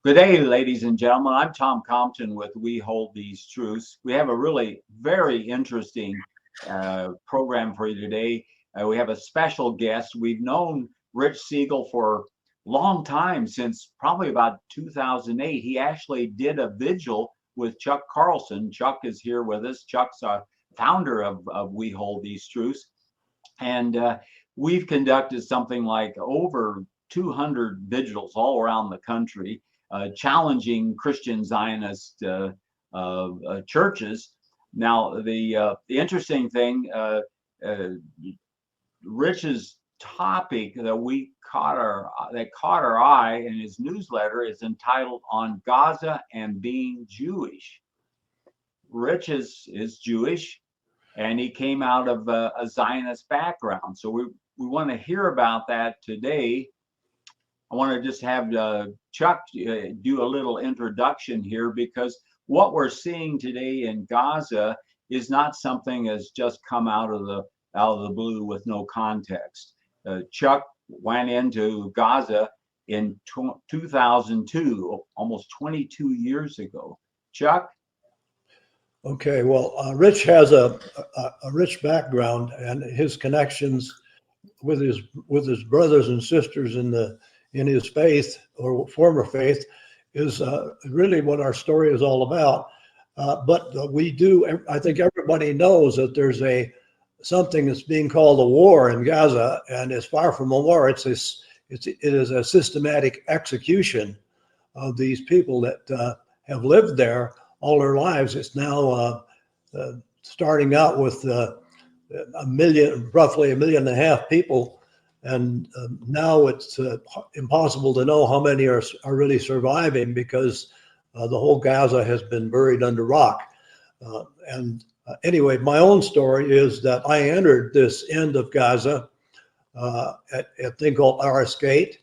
Good day, ladies and gentlemen. I'm Tom Compton with We Hold These Truths. We have a really very interesting program for you today. We have a special guest. We've known Rich Siegel for a long time, since probably about 2008. He actually did a vigil with Chuck Carlson. Chuck is here with us. Chuck's a founder of We Hold These Truths. And we've conducted something like over 200 vigils all around the country, challenging Christian Zionist churches. Now, the interesting thing, Rich's topic that caught our eye in his newsletter is entitled "On Gaza and Being Jewish." Rich is Jewish, and he came out of a Zionist background. So we want to hear about that today. I want to just have Chuck do a little introduction here, because what we're seeing today in Gaza is not something that's just come out of the blue with no context. Chuck went into Gaza in 2002, almost 22 years ago. Chuck? Okay, well, Rich has a rich background, and his connections with his brothers and sisters in his faith, or former faith, is really what our story is all about. But we do, I think everybody knows that there's something that's being called a war in Gaza, and it's far from a war. It is a systematic execution of these people that have lived there all their lives. It's now starting out with roughly 1.5 million people, and now it's impossible to know how many are really surviving, because the whole Gaza has been buried under rock. Anyway, my own story is that I entered this end of Gaza at a thing called Aras Gate,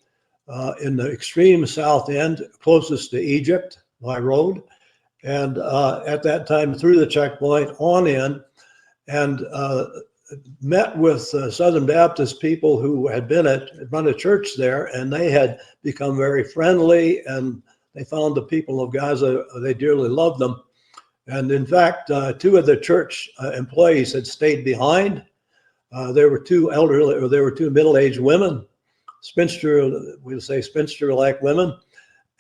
in the extreme south end, closest to Egypt by road. And at that time, through the checkpoint on in, and met with Southern Baptist people who had run a church there, and they had become very friendly, and they found the people of Gaza, they dearly loved them. And in fact, two of the church employees had stayed behind. There were two middle-aged women, we'll say spinster-like women,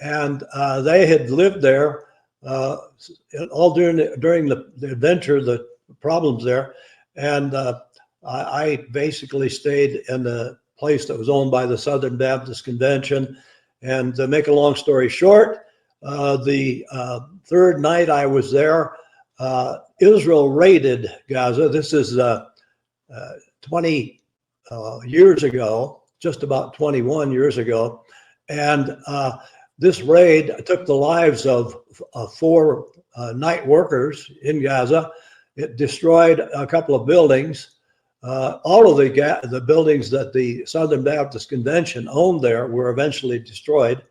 and they had lived there all during the adventure, the problems there. And I basically stayed in the place that was owned by the Southern Baptist Convention. And to make a long story short, the third night I was there, Israel raided Gaza. This is 20 years ago, just about 21 years ago. And this raid took the lives of 4 night workers in Gaza. It destroyed a couple of buildings. All of the buildings that the Southern Baptist Convention owned there were eventually destroyed.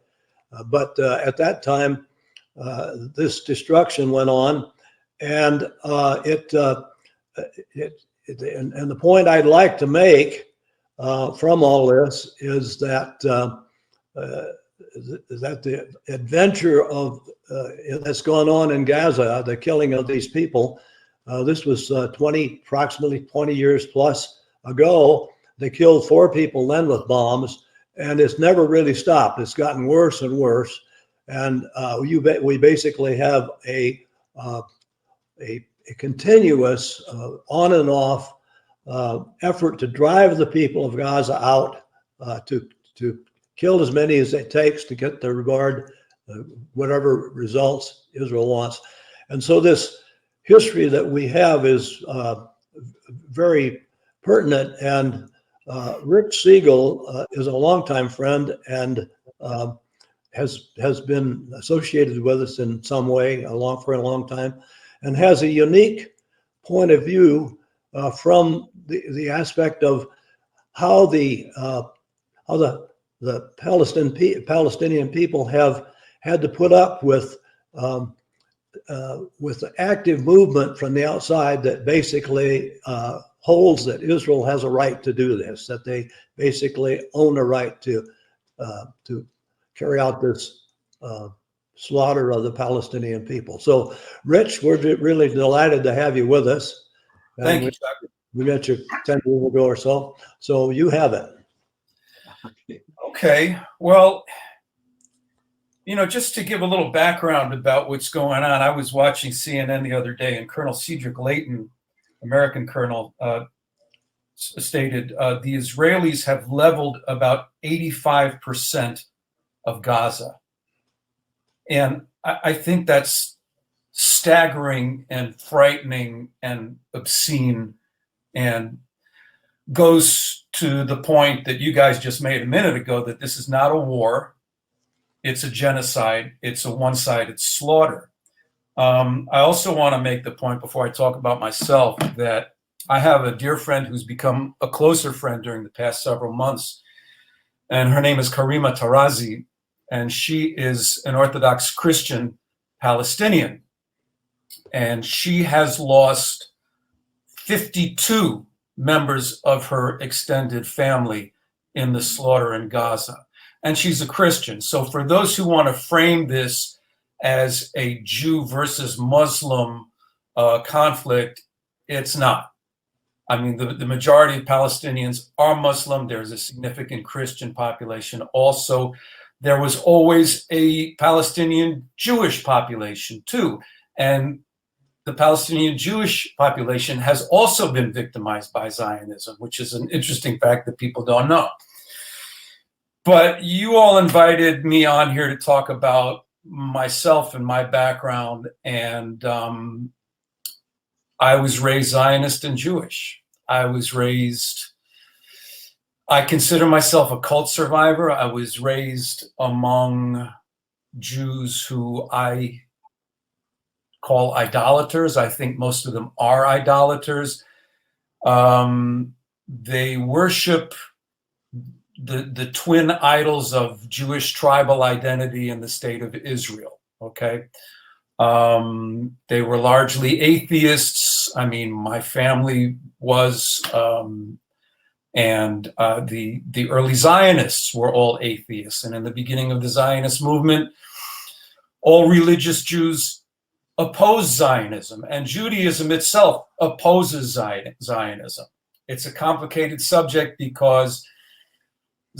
But at that time, this destruction went on, and and the point I'd like to make from all this is that the adventure that's gone on in Gaza, the killing of these people, this was approximately 20 years plus ago. They killed 4 people then with bombs, and it's never really stopped. It's gotten worse and worse. And we basically have a continuous on and off effort to drive the people of Gaza out, to kill as many as it takes to get the regard, whatever results Israel wants. And so this history that we have is very pertinent. And Rich Siegel is a longtime friend, and has been associated with us in some way for a long time, and has a unique point of view from the aspect of how the Palestinian people have had to put up with the active movement from the outside that basically holds that Israel has a right to do this, that they basically own a right to carry out this slaughter of the Palestinian people. So, Rich, we're really delighted to have you with us. Thank you, Chuck. We met you 10 years ago or so. So you have it. Okay. Well, just to give a little background about what's going on, I was watching CNN the other day, and Colonel Cedric Leighton, American colonel, stated the Israelis have leveled about 85% of Gaza. And I think that's staggering and frightening and obscene, and goes to the point that you guys just made a minute ago, that this is not a war. It's a genocide. It's a one-sided slaughter. I also want to make the point, before I talk about myself, that I have a dear friend who's become a closer friend during the past several months, and her name is Karima Tarazi, and she is an Orthodox Christian Palestinian, and she has lost 52 members of her extended family in the slaughter in Gaza. And she's a Christian. So for those who want to frame this as a Jew versus Muslim conflict, it's not. I mean, the majority of Palestinians are Muslim. There's a significant Christian population also. There was always a Palestinian Jewish population too. And the Palestinian Jewish population has also been victimized by Zionism, which is an interesting fact that people don't know. But you all invited me on here to talk about myself and my background, and I was raised Zionist and Jewish. I consider myself a cult survivor. I was raised among Jews who I call idolaters. I think most of them are idolaters. They worship the twin idols of Jewish tribal identity in the state of Israel. Okay. They were largely atheists. I mean, my family was, and the early Zionists were all atheists. And in the beginning of the Zionist movement, all religious Jews opposed Zionism, and Judaism itself opposes Zionism. It's a complicated subject because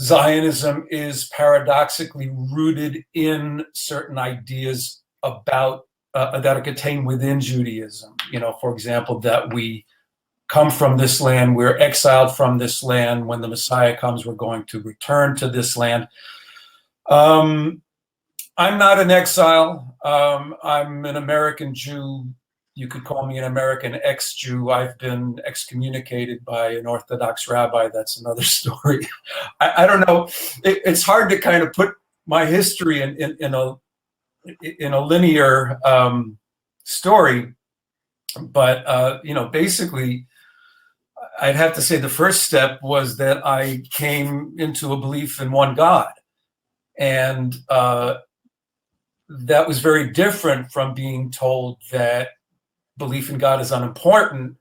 Zionism is paradoxically rooted in certain ideas about that are contained within Judaism. For example, that we come from this land, we're exiled from this land. When the Messiah comes, we're going to return to this land. I'm not an exile. I'm an American Jew. You could call me an American ex-Jew. I've been excommunicated by an Orthodox rabbi. That's another story. I don't know. It's hard to kind of put my history in a linear story, but basically, I'd have to say the first step was that I came into a belief in one God, and that was very different from being told that belief in God is unimportant.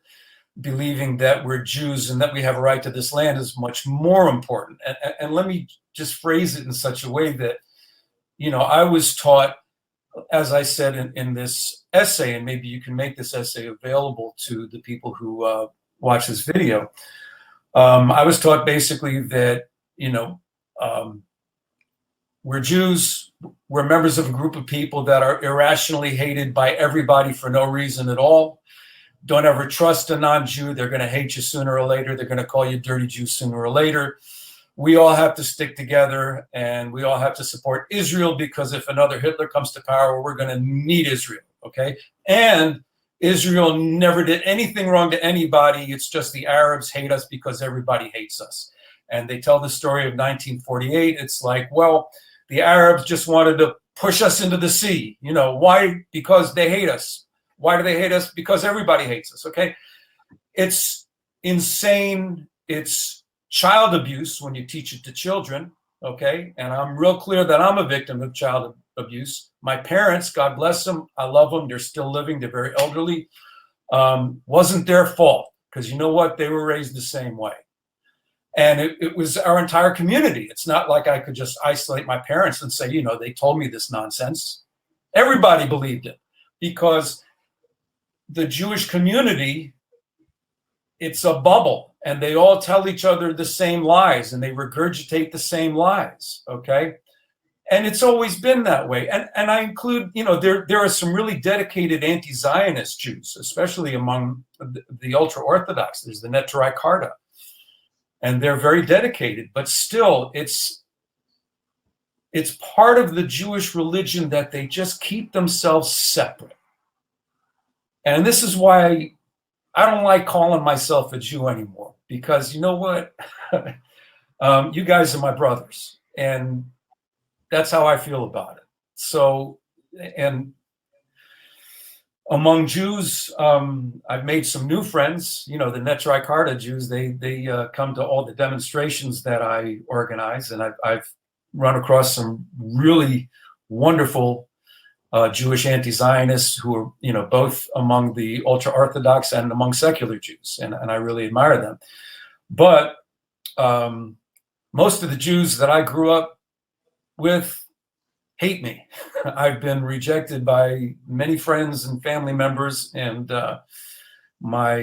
Believing that we're Jews and that we have a right to this land is much more important. And let me just phrase it in such a way that, I was taught, as I said in this essay, and maybe you can make this essay available to the people who watch this video. I was taught basically that, we're Jews. We're members of a group of people that are irrationally hated by everybody for no reason at all. Don't ever trust a non-Jew. They're going to hate you sooner or later. They're going to call you dirty Jew sooner or later. We all have to stick together, and we all have to support Israel, because if another Hitler comes to power, we're going to need Israel. Okay. And Israel never did anything wrong to anybody. It's just the Arabs hate us because everybody hates us. And they tell the story of 1948. It's like, well, the Arabs just wanted to push us into the sea. Why? Because they hate us. Why do they hate us? Because everybody hates us. Okay. It's insane. It's child abuse when you teach it to children. Okay. And I'm real clear that I'm a victim of child abuse. My parents, God bless them, I love them. They're still living. They're very elderly. Wasn't their fault, because you know what? They were raised the same way. And it was our entire community. It's not like I could just isolate my parents and say, they told me this nonsense. Everybody believed it because the Jewish community, it's a bubble, and they all tell each other the same lies, and they regurgitate the same lies, okay? And it's always been that way. And I include, there are some really dedicated anti-Zionist Jews, especially among the ultra-Orthodox. There's the Neturei Karta, and they're very dedicated, but still it's part of the Jewish religion that they just keep themselves separate. And this is why I don't like calling myself a Jew anymore, because you know what? You guys are my brothers, and that's how I feel about it. So, and among Jews, I've made some new friends. The Neturei Karta Jews, they come to all the demonstrations that I organize, and I've run across some really wonderful Jewish anti-Zionists who are, both among the ultra-Orthodox and among secular Jews, and I really admire them. But most of the Jews that I grew up with hate me. I've been rejected by many friends and family members, and my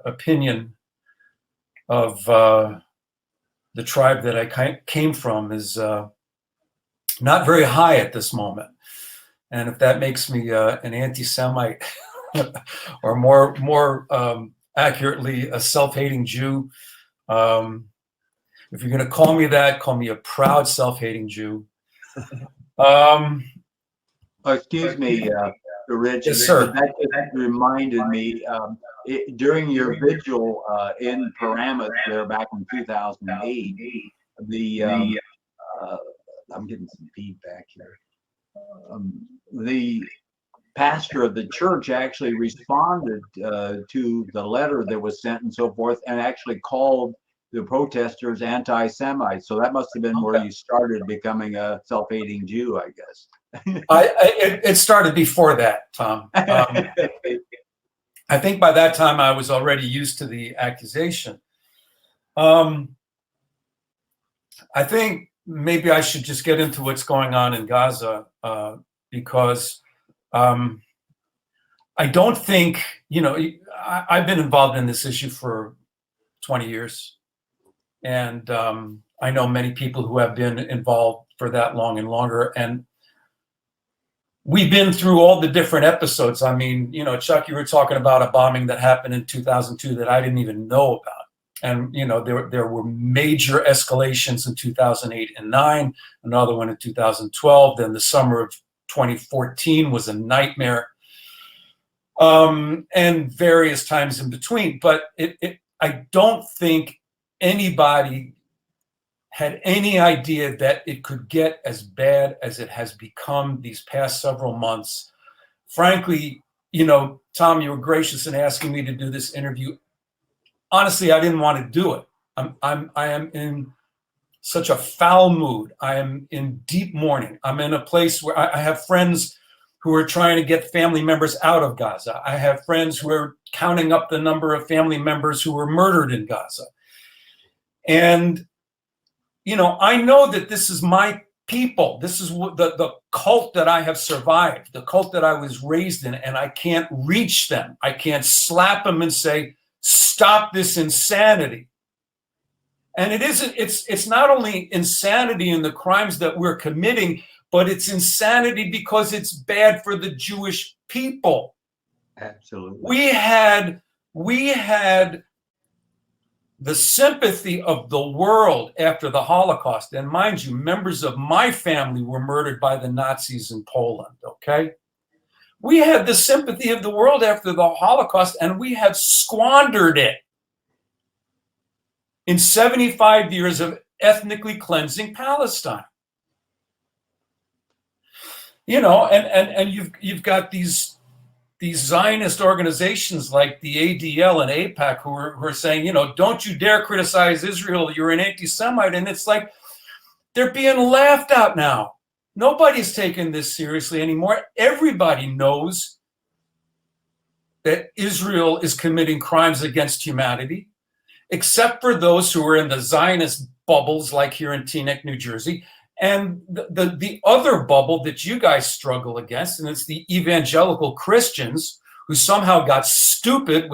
opinion of the tribe that I came from is not very high at this moment. And if that makes me an anti-Semite, or more accurately, a self-hating Jew, if you're going to call me that, call me a proud self-hating Jew. Excuse me, Rich. Yes, sir. That just reminded me, during your vigil in Paramus there back in 2008, I'm getting some feedback here. The pastor of the church actually responded to the letter that was sent and so forth, and actually called the protesters anti-Semites. So that must have been where you started becoming a self-hating Jew, I guess. It started before that, Tom. I think by that time I was already used to the accusation. I think maybe I should just get into what's going on in Gaza, because I don't think, I've been involved in this issue for 20 years. And I know many people who have been involved for that long and longer. And we've been through all the different episodes. I mean, Chuck, you were talking about a bombing that happened in 2002 that I didn't even know about. And, there were major escalations in 2008 and 9, another one in 2012. Then the summer of 2014 was a nightmare, and various times in between. But I don't think anybody had any idea that it could get as bad as it has become these past several months. Frankly, Tom, you were gracious in asking me to do this interview. Honestly, I didn't want to do it. I am in such a foul mood. I am in deep mourning. I'm in a place where I have friends who are trying to get family members out of Gaza. I have friends who are counting up the number of family members who were murdered in Gaza. And, I know that this is my people. This is the cult that I have survived, the cult that I was raised in, and I can't reach them. I can't slap them and say, stop this insanity. And it's not only insanity in the crimes that we're committing, but it's insanity because it's bad for the Jewish people. Absolutely. We had the sympathy of the world after the Holocaust. And mind you, members of my family were murdered by the Nazis in Poland, okay? We had the sympathy of the world after the Holocaust, and we have squandered it in 75 years of ethnically cleansing Palestine. And you've got these Zionist organizations like the ADL and AIPAC who are saying, don't you dare criticize Israel, you're an anti-Semite. And it's like, they're being laughed at now. Nobody's taking this seriously anymore. Everybody knows that Israel is committing crimes against humanity, except for those who are in the Zionist bubbles like here in Teaneck, New Jersey, And the other bubble that you guys struggle against, and it's the evangelical Christians who somehow got stupid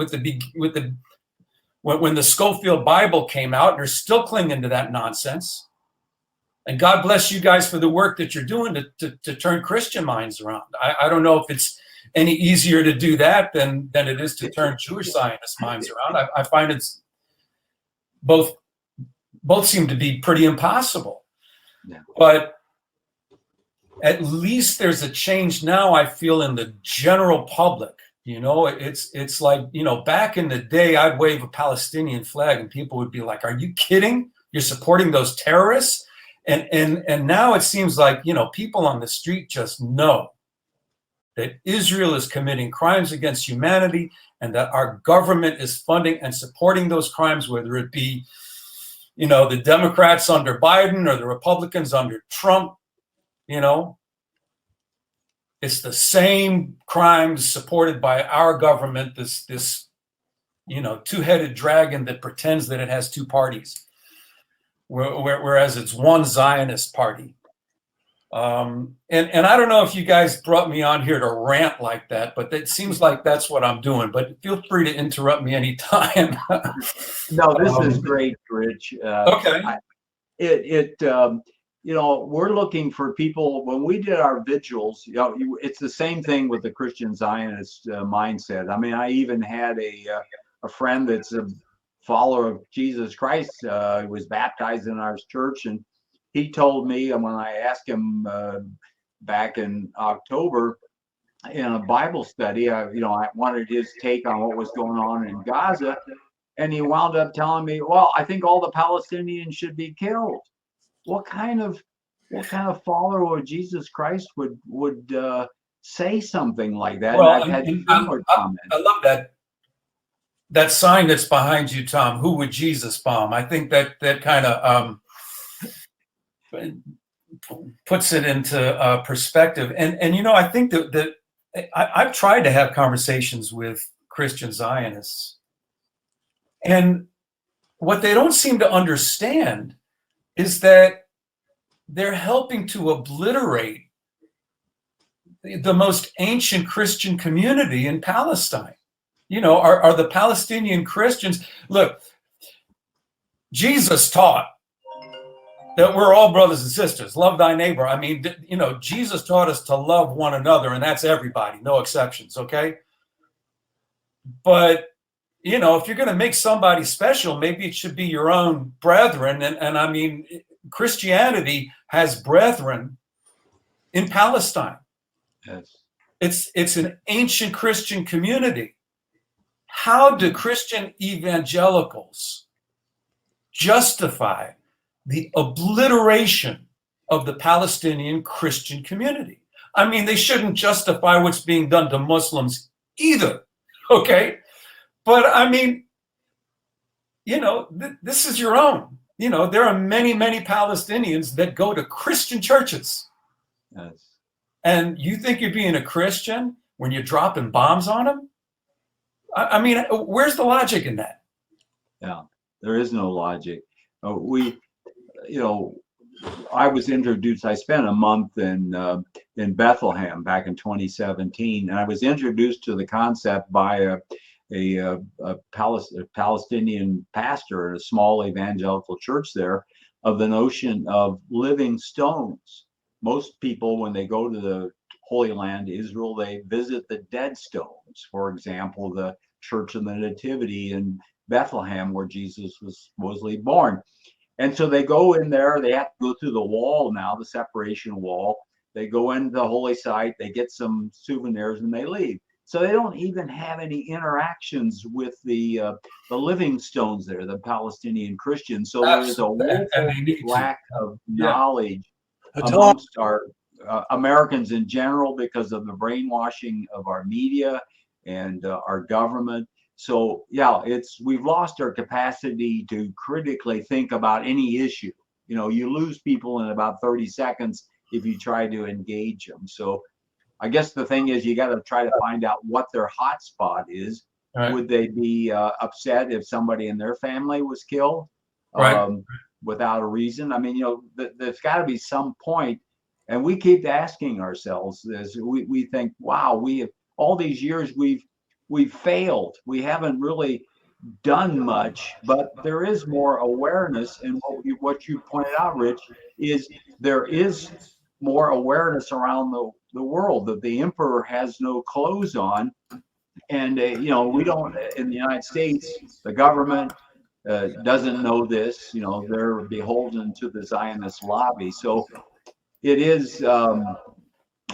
when the Schofield Bible came out, and are still clinging to that nonsense. And God bless you guys for the work that you're doing to turn Christian minds around. I don't know if it's any easier to do that than it is to turn Jewish Zionist minds around. I find it's both seem to be pretty impossible. Yeah. But at least there's a change now, I feel, in the general public. You know, it's like, you know, back in the day, I'd wave a Palestinian flag and people would be like, "Are you kidding? You're supporting those terrorists?" And now it seems like, you know, people on the street just know that Israel is committing crimes against humanity, and that our government is funding and supporting those crimes, whether it be, you know, the Democrats under Biden or the Republicans under Trump. You know, it's the same crimes supported by our government, this you know, two-headed dragon that pretends that it has two parties, whereas it's one Zionist party. And I don't know if you guys brought me on here to rant like that, but it seems like that's what I'm doing. But feel free to interrupt me anytime. No, this is great, Rich. Okay. You know, we're looking for people. When we did our vigils, you know, it's the same thing with the Christian Zionist mindset. I mean, I even had a friend that's a follower of Jesus Christ, was baptized in our church, and he told me, and when I asked him back in October in a Bible study, I wanted his take on what was going on in Gaza, and he wound up telling me, "Well, I think all the Palestinians should be killed." What kind of follower of Jesus Christ would say something like that? Well, I've had similar comments. I love that sign that's behind you, Tom. Who would Jesus bomb? I think that kind of puts it into perspective. And you know, I think that I've tried to have conversations with Christian Zionists, and what they don't seem to understand is that they're helping to obliterate the most ancient Christian community in Palestine. You know, are the Palestinian Christians, look, Jesus taught that we're all brothers and sisters. Love thy neighbor. I mean, you know, Jesus taught us to love one another, and that's everybody, no exceptions, okay? But, you know, if you're going to make somebody special, maybe it should be your own brethren. And I mean, Christianity has brethren in Palestine. Yes. It's an ancient Christian community. How do Christian evangelicals justify the obliteration of the Palestinian Christian community? I mean, they shouldn't justify what's being done to Muslims either, okay? But I mean, you know, this is your own. You know, there are many, many Palestinians that go to Christian churches. Yes. And you think you're being a Christian when you're dropping bombs on them? I mean, where's the logic in that? Yeah, there is no logic. You know, I was introduced. I spent a month in Bethlehem back in 2017, and I was introduced to the concept by a Palestinian pastor at a small evangelical church there, of the notion of living stones. Most people, when they go to the Holy Land, Israel, they visit the dead stones. For example, the Church of the Nativity in Bethlehem, where Jesus was supposedly born. And so they go in there, they have to go through the wall now, the separation wall. They go into the holy site, they get some souvenirs, and they leave. So they don't even have any interactions with the living stones there, the Palestinian Christians. So there is a woeful lack of knowledge amongst our Americans in general, because of the brainwashing of our media and our government. So yeah, we've lost our capacity to critically think about any issue. You know, you lose people in about 30 seconds if you try to engage them. So I guess the thing is, you got to try to find out what their hot spot is. Right. Would they be upset if somebody in their family was killed? Right. without a reason. I mean, there's got to be some point, and we keep asking ourselves this. We think, wow, we have all these years we've failed. We haven't really done much, but there is more awareness. And what you pointed out, Rich, is there is more awareness around the world that the emperor has no clothes on. And, we don't, in the United States, the government doesn't know this. They're beholden to the Zionist lobby. So it is,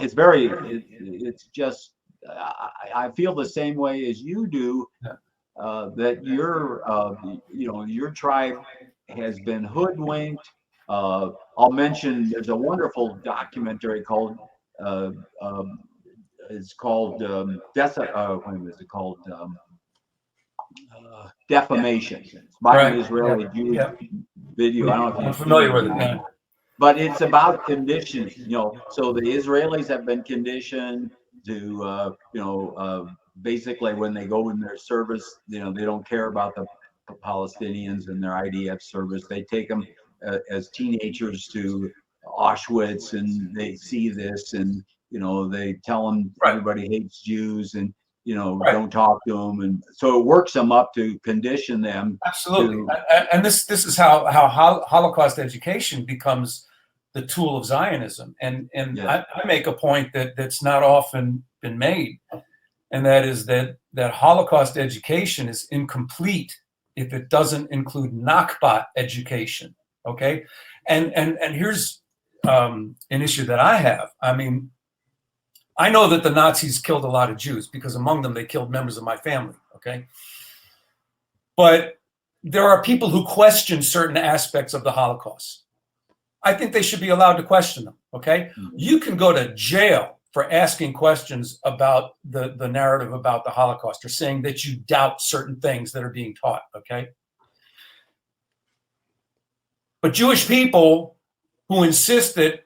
it's just, I feel the same way as you do, that your tribe has been hoodwinked. I'll mention there's a wonderful documentary called Defamation. It's by an Israeli Jewish video. I don't know if I'm familiar with it. Yeah. But it's about conditioning. So the Israelis have been conditioned to, basically when they go in their service, they don't care about the Palestinians and their IDF service. They take them as teenagers to Auschwitz, and they see this, and they tell them everybody hates Jews, and don't talk to them, and so it works them up to condition them. Absolutely, and this is how Holocaust education becomes the tool of Zionism, and I make a point that's not often been made, and that is that Holocaust education is incomplete if it doesn't include Nakba education. Okay, and here's an issue that I have. I mean, I know that the Nazis killed a lot of Jews because among them they killed members of my family. Okay, but there are people who question certain aspects of the Holocaust. I think they should be allowed to question them. Okay, you can go to jail for asking questions about the narrative about the Holocaust, or saying that you doubt certain things that are being taught. Okay. But Jewish people who insist that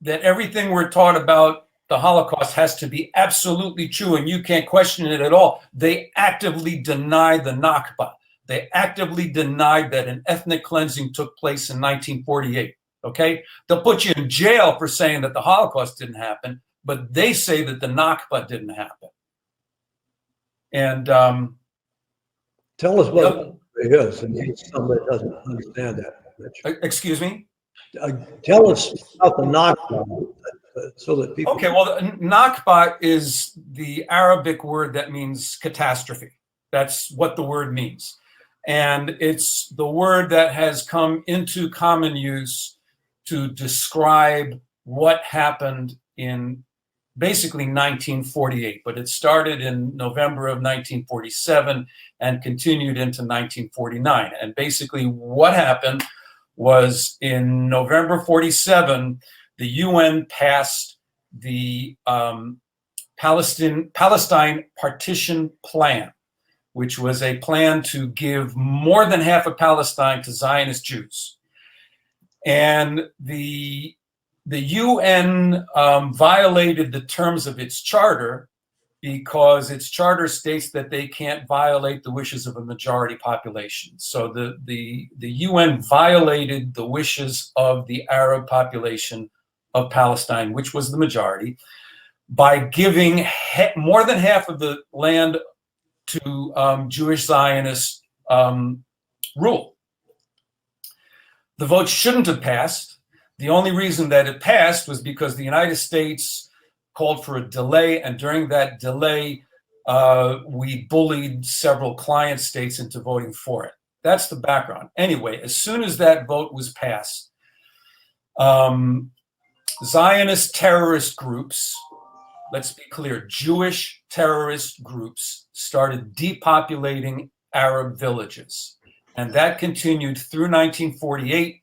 everything we're taught about the Holocaust has to be absolutely true and you can't question it at all, they actively deny the Nakba. They actively denied that an ethnic cleansing took place in 1948. Okay? They'll put you in jail for saying that the Holocaust didn't happen, but they say that the Nakba didn't happen. And tell us what it is, in case somebody doesn't understand that. Rich. Excuse me? Tell us about the Nakba, so that people. Okay, well, Nakba is the Arabic word that means catastrophe. That's what the word means. And it's the word that has come into common use to describe what happened in basically 1948, but it started in November of 1947 and continued into 1949. And basically what happened was in November 47, the UN passed the Palestine Partition Plan, which was a plan to give more than half of Palestine to Zionist Jews. And the UN violated the terms of its charter because its charter states that they can't violate the wishes of a majority population. So the UN violated the wishes of the Arab population of Palestine, which was the majority, by giving more than half of the land to Jewish Zionist rule. The vote shouldn't have passed. The only reason that it passed was because the United States called for a delay, and during that delay, we bullied several client states into voting for it. That's the background. Anyway, as soon as that vote was passed, Zionist terrorist groups, let's be clear, Jewish terrorist groups started depopulating Arab villages. And that continued through 1948.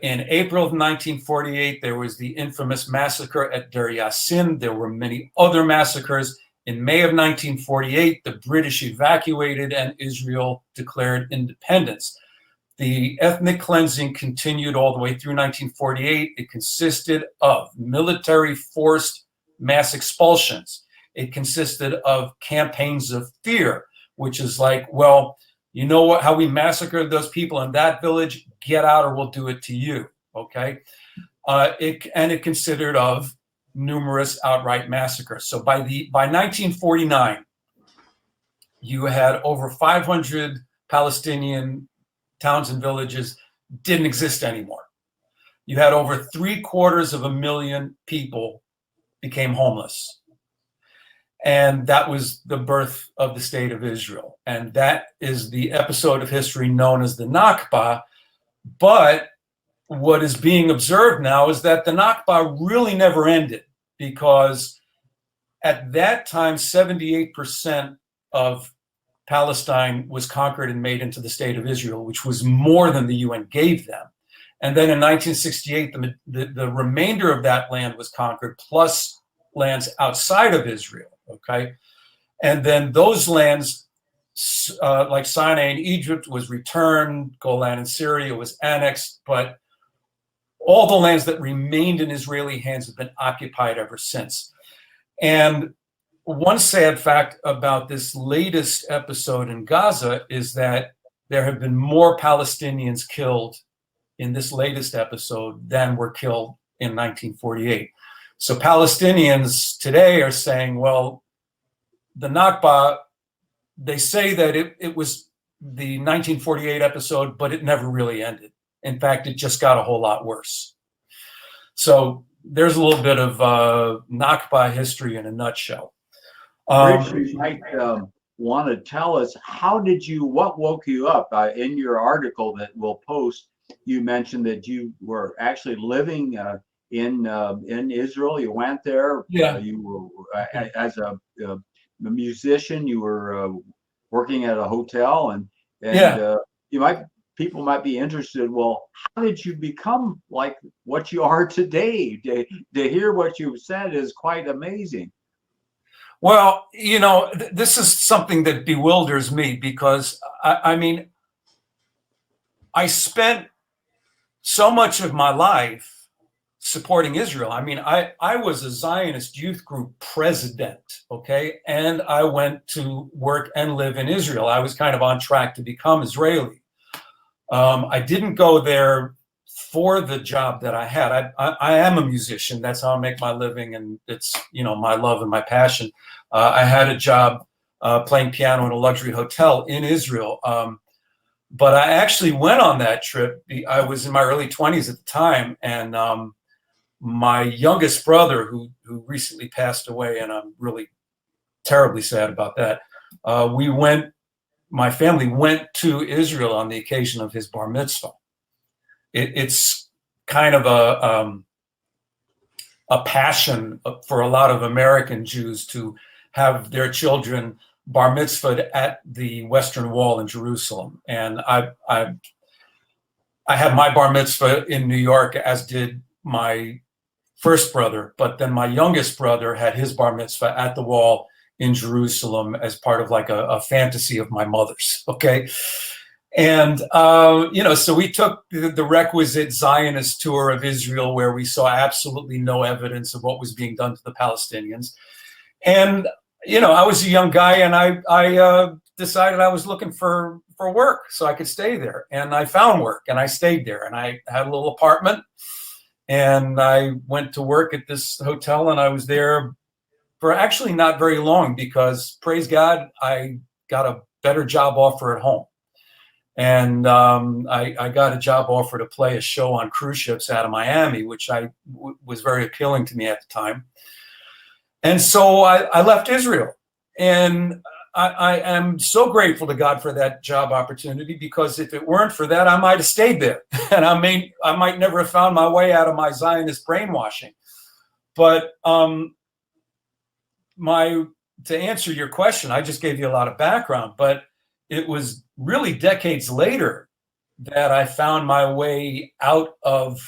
In April of 1948, there was the infamous massacre at Deir Yassin. There were many other massacres. In May of 1948, the British evacuated and Israel declared independence. The ethnic cleansing continued all the way through 1948. It consisted of military forced mass expulsions. It consisted of campaigns of fear, which is like, well, You know what? How we massacred those people in that village? Get out, or we'll do it to you. Okay, it considered of numerous outright massacres. So by 1949, you had over 500 Palestinian towns and villages didn't exist anymore. You had over 750,000 people became homeless. And that was the birth of the state of Israel. And that is the episode of history known as the Nakba. But what is being observed now is that the Nakba really never ended, because at that time, 78% of Palestine was conquered and made into the state of Israel, which was more than the UN gave them. And then in 1968, the remainder of that land was conquered, plus lands outside of Israel, okay? And then those lands, like Sinai in Egypt, was returned, Golan in Syria was annexed, but all the lands that remained in Israeli hands have been occupied ever since. And one sad fact about this latest episode in Gaza is that there have been more Palestinians killed in this latest episode than were killed in 1948. So Palestinians today are saying, well, the Nakba, they say that it was the 1948 episode, but it never really ended. In fact, it just got a whole lot worse. So there's a little bit of Nakba history in a nutshell. Rich, you might want to tell us, what woke you up? In your article that we'll post, you mentioned that you were actually living in Israel. You went there. Yeah. You were as a musician. You were working at a hotel, and Yeah. People might be interested. Well, how did you become like what you are today? To hear what you've said is quite amazing. Well, this is something that bewilders me, because I mean, I spent so much of my life supporting Israel. I mean, I was a Zionist youth group president, okay? And I went to work and live in Israel. I was kind of on track to become Israeli. I didn't go there for the job that I had. I am a musician. That's how I make my living, and it's, my love and my passion. I had a job playing piano in a luxury hotel in Israel. But I actually went on that trip. I was in my early 20s at the time, and my youngest brother, who recently passed away, and I'm really terribly sad about that, my family went to Israel on the occasion of his bar mitzvah. It's kind of a passion for a lot of American Jews to have their children bar mitzvahed at the Western Wall in Jerusalem. And I had my bar mitzvah in New York, as did my first brother, but then my youngest brother had his bar mitzvah at the Wall in Jerusalem as part of like a fantasy of my mother's, okay? And, so we took the requisite Zionist tour of Israel, where we saw absolutely no evidence of what was being done to the Palestinians. And, I was a young guy, and I decided I was looking for work so I could stay there. And I found work, and I stayed there, and I had a little apartment, and I went to work at this hotel, and I was there for actually not very long, because, praise God, I got a better job offer at home. And I got a job offer to play a show on cruise ships out of Miami, which was very appealing to me at the time. And so I left Israel. And I am so grateful to God for that job opportunity, because if it weren't for that, I might have stayed there. And I might never have found my way out of my Zionist brainwashing. But to answer your question, I just gave you a lot of background, but it was really decades later that I found my way out of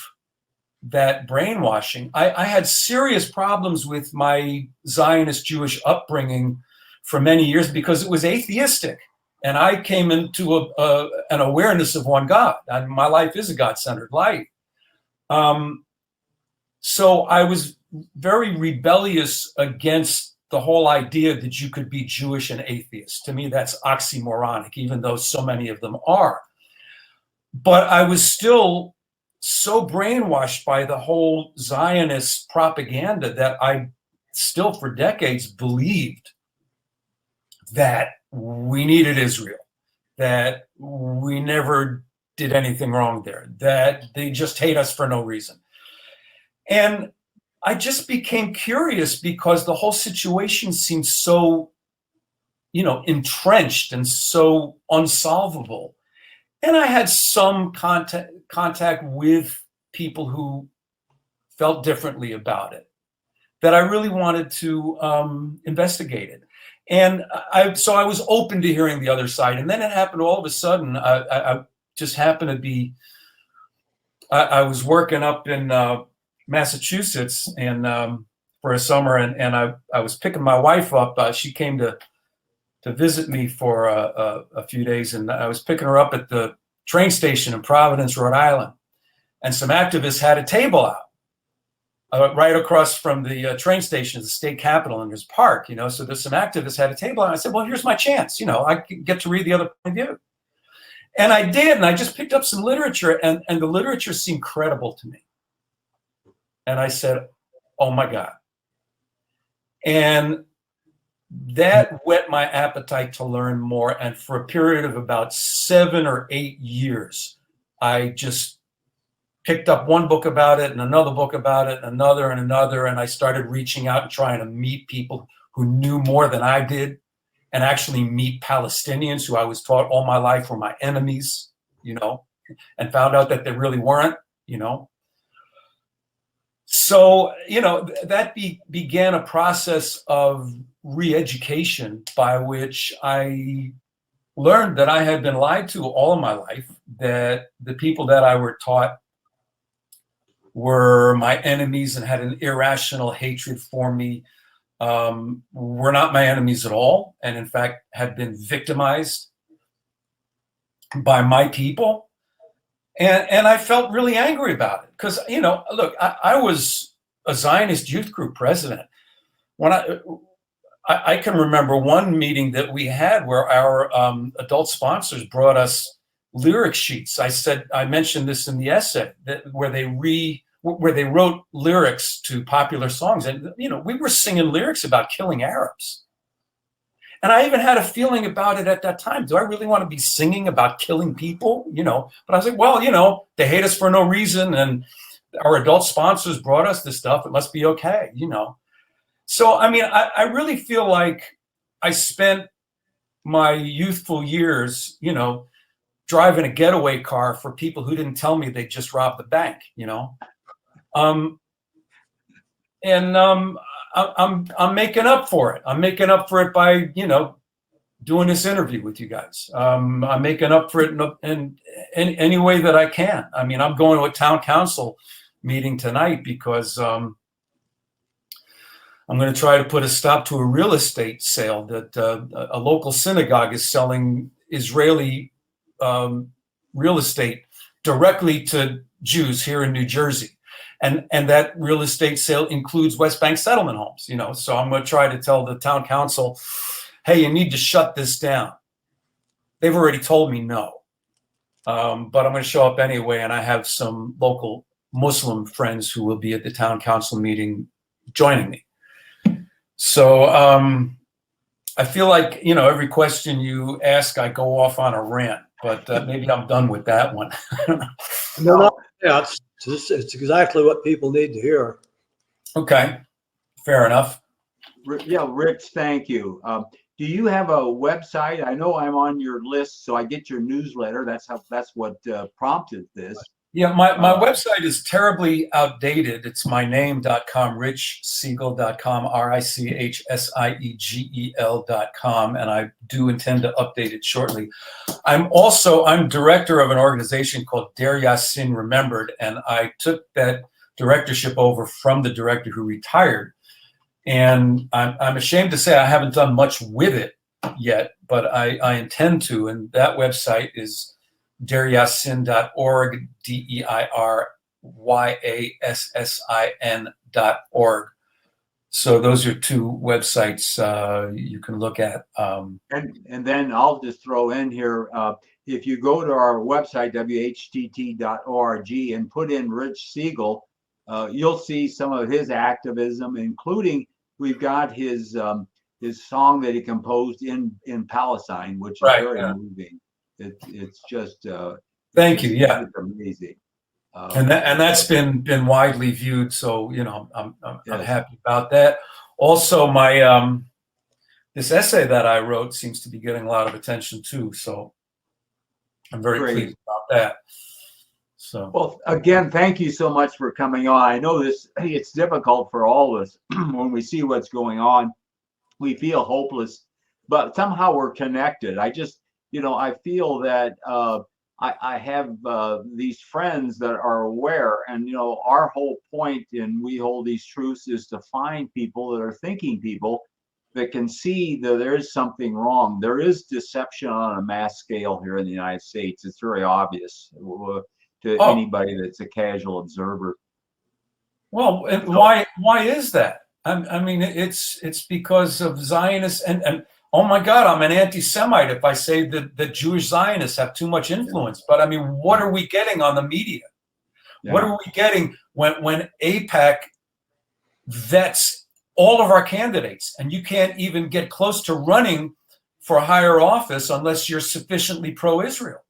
that brainwashing. I had serious problems with my Zionist Jewish upbringing for many years, because it was atheistic. And I came into an awareness of one God. My life is a God-centered life. So I was very rebellious against the whole idea that you could be Jewish and atheist. To me, that's oxymoronic, even though so many of them are. But I was still so brainwashed by the whole Zionist propaganda that I still for decades believed that we needed Israel, that we never did anything wrong there, that they just hate us for no reason. And I just became curious because the whole situation seemed so, entrenched and so unsolvable. And I had some contact with people who felt differently about it, that I really wanted to investigate it. And so I was open to hearing the other side. And then it happened all of a sudden. I just happened to be, I was working up in Massachusetts and for a summer, and I was picking my wife up. She came to visit me for a few days, and I was picking her up at the train station in Providence, Rhode Island. And some activists had a table out right across from the train station, the state capitol, and there's a park, so there's some activists had a table. And I said, well, here's my chance. I can get to read the other point of view. And I did, and I just picked up some literature, and the literature seemed credible to me. And I said, oh my God. And that whet my appetite to learn more. And for a period of about 7 or 8 years, I just picked up one book about it and another book about it, another and another. And I started reaching out and trying to meet people who knew more than I did, and actually meet Palestinians who I was taught all my life were my enemies, and found out that they really weren't, So, that began a process of re-education by which I learned that I had been lied to all of my life, that the people that I were taught were my enemies and had an irrational hatred for me, were not my enemies at all, and in fact had been victimized by my people. And I felt really angry about it because, look, I was a Zionist youth group president. When I can remember one meeting that we had where our adult sponsors brought us lyric sheets. I mentioned this in the essay, where they wrote lyrics to popular songs. And, we were singing lyrics about killing Arabs. And I even had a feeling about it at that time. Do I really want to be singing about killing people? But I was like, well, they hate us for no reason. And our adult sponsors brought us this stuff. It must be okay, So, I really feel like I spent my youthful years, driving a getaway car for people who didn't tell me they just robbed the bank, I'm making up for it. I'm making up for it by, doing this interview with you guys. I'm making up for it in any way that I can. I'm going to a town council meeting tonight because I'm going to try to put a stop to a real estate sale that a local synagogue is selling Israeli real estate directly to Jews here in New Jersey. And that real estate sale includes West Bank settlement homes, So I'm going to try to tell the town council, hey, you need to shut this down. They've already told me no. But I'm going to show up anyway, and I have some local Muslim friends who will be at the town council meeting joining me. So I feel like, every question you ask, I go off on a rant, but maybe I'm done with that one. No, it's exactly what people need to hear. Okay, fair enough. Yeah, Rich, thank you. Do you have a website? I know I'm on your list, so I get your newsletter. That's what prompted this. Yeah, my website is terribly outdated. It's myname.com, richsiegel.com, RICHSIEGEL.com, and I do intend to update it shortly. I'm director of an organization called Der Yassin Remembered, and I took that directorship over from the director who retired. And I'm ashamed to say I haven't done much with it yet, but I intend to, and that website is deryassin.org, DEIRYASSIN.org. So those are two websites you can look at. And then I'll just throw in here, if you go to our website, whtt.org, and put in Rich Siegel, you'll see some of his activism, including we've got his song that he composed in Palestine, which is Right, very yeah. moving. It's just Thank you. Yeah. it's amazing. And that's been widely viewed. So, you know, I'm Yes. happy about that. Also, my this essay that I wrote seems to be getting a lot of attention too. So I'm very Great. pleased about that. So, Well, again, thank you so much for coming on. I know it's difficult for all of us when we see what's going on. We feel hopeless, but somehow we're connected. I just, I feel that I have these friends that are aware, and our whole point in We Hold These Truths is to find people that are thinking people that can see that there is something wrong. There is deception on a mass scale here in the United States. It's very obvious to anybody that's a casual observer. well, why is that? I mean, it's because of Zionists and oh my God, I'm an anti-Semite if I say that Jewish Zionists have too much influence. But I mean, what are we getting on the media? Yeah. What are we getting when AIPAC vets all of our candidates, and you can't even get close to running for higher office unless you're sufficiently pro-Israel?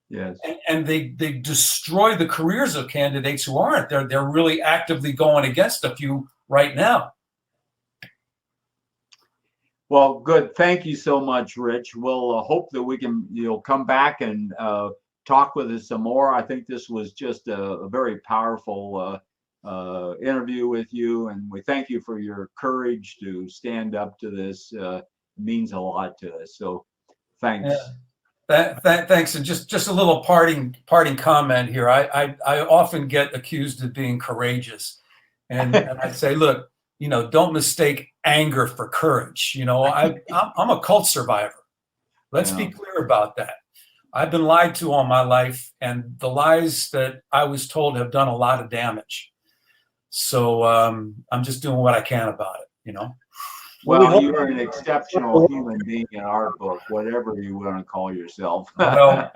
Yes. And they destroy the careers of candidates who aren't. They're really actively going against a few right now. Well, good. Thank you so much, Rich. We'll hope that you'll come back and talk with us some more. I think this was just a very powerful interview with you, and we thank you for your courage to stand up to this. It means a lot to us. So, thanks. Yeah. Thanks. And just a little parting comment here. I often get accused of being courageous, and I say, look, don't mistake anger for courage. I'm a cult survivor. Let's be clear about that. I've been lied to all my life, and the lies that I was told have done a lot of damage. So I'm just doing what I can about it. Well, you're an exceptional human being in our book, whatever you want to call yourself. Well,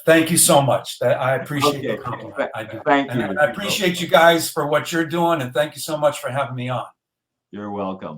thank you so much. I appreciate the compliment. I do. Thank you. And I appreciate you guys for what you're doing, and thank you so much for having me on. You're welcome.